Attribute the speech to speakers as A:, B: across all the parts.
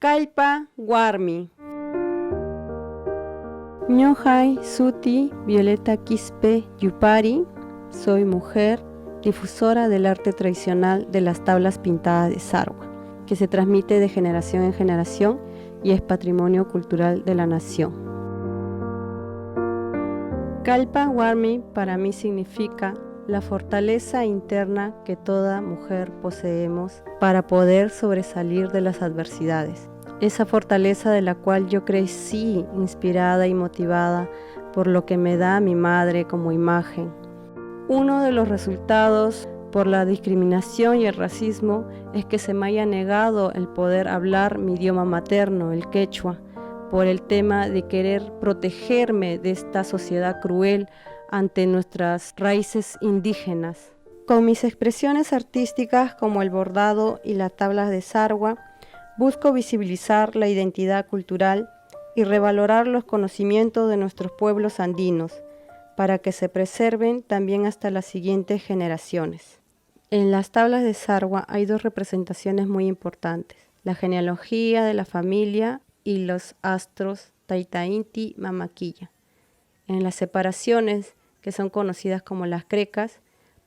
A: Kallpa Warmi. Ñuhay Suti Violeta Quispe Yupari. Soy mujer, difusora del arte tradicional de las tablas pintadas de Sarwa, que se transmite de generación en generación y es patrimonio cultural de la nación. Kallpa Warmi para mí significa la fortaleza interna que toda mujer poseemos para poder sobresalir de las adversidades. Esa fortaleza de la cual yo crecí inspirada y motivada por lo que me da mi madre como imagen. Uno de los resultados por la discriminación y el racismo es que se me haya negado el poder hablar mi idioma materno, el quechua, por el tema de querer protegerme de esta sociedad cruel ante nuestras raíces indígenas. Con mis expresiones artísticas como el bordado y las tablas de Sarwa, busco visibilizar la identidad cultural y revalorar los conocimientos de nuestros pueblos andinos, para que se preserven también hasta las siguientes generaciones. En las tablas de Sarwa hay dos representaciones muy importantes: la genealogía de la familia y los astros Taitainti Mamaquilla. En las separaciones, que son conocidas como las crecas,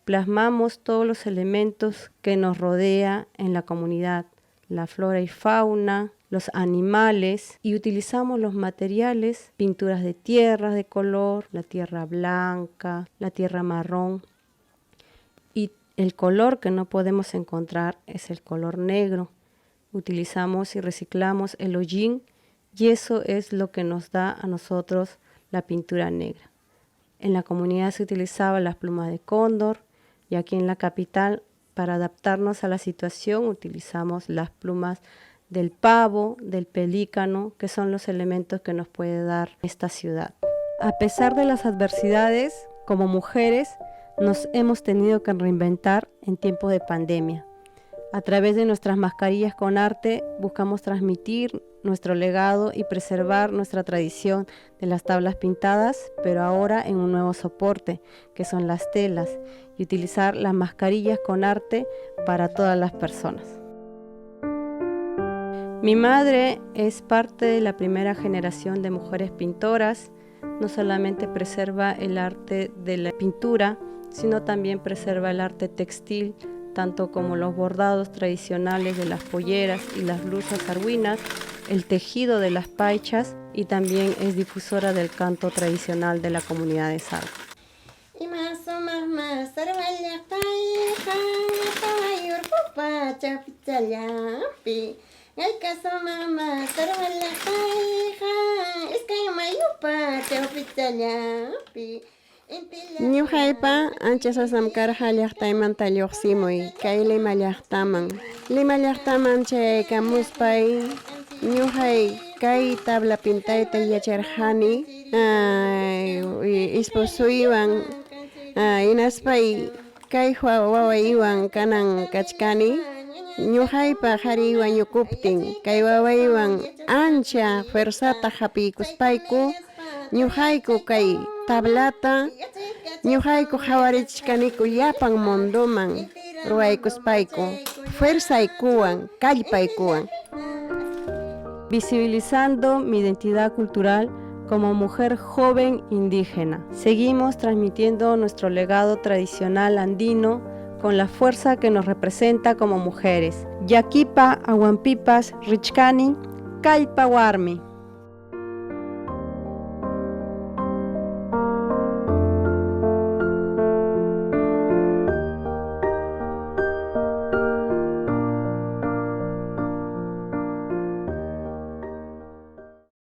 A: plasmamos todos los elementos que nos rodea en la comunidad, la flora y fauna, los animales, y utilizamos los materiales, pinturas de tierras de color, la tierra blanca, la tierra marrón, y el color que no podemos encontrar es el color negro. Utilizamos y reciclamos el hollín y eso es lo que nos da a nosotros la pintura negra. En la comunidad se utilizaban las plumas de cóndor y aquí en la capital, para adaptarnos a la situación, utilizamos las plumas del pavo, del pelícano, que son los elementos que nos puede dar esta ciudad. A pesar de las adversidades, como mujeres, nos hemos tenido que reinventar en tiempos de pandemia. A través de nuestras mascarillas con arte, buscamos transmitir nuestro legado y preservar nuestra tradición de las tablas pintadas, pero ahora en un nuevo soporte, que son las telas, y utilizar las mascarillas con arte para todas las personas. Mi madre es parte de la primera generación de mujeres pintoras. No solamente preserva el arte de la pintura, sino también preserva el arte textil, tanto como los bordados tradicionales de las polleras y las blusas arhuinas, el tejido de las paichas, y también es difusora del canto tradicional de la comunidad de Sarwa.
B: Ñuqaypa anchasasam karqa llaqtaymanta lluqsimuy kay Lima llaqtaman. Lima llaqtaman chayaykamuspay ñuqay kay tabla pintayta yacharqani esposuywan hinaspay kay wawaywan kanan kachkani. Ñuqaypa qhariwan ñukuptin kay wawaywan ancha fuerzata hapiykuspayku ñuqayku kay tablata ñuqayku qhawarichkaniku llapan munduman ruwaykuspayku fuerzaykuwan kallpaykuwan.
A: Visibilizando mi identidad cultural como mujer joven indígena. Seguimos transmitiendo nuestro legado tradicional andino con la fuerza que nos representa como mujeres. Yaquipa, Aguampipas, Richkani, Kallpa Warmi.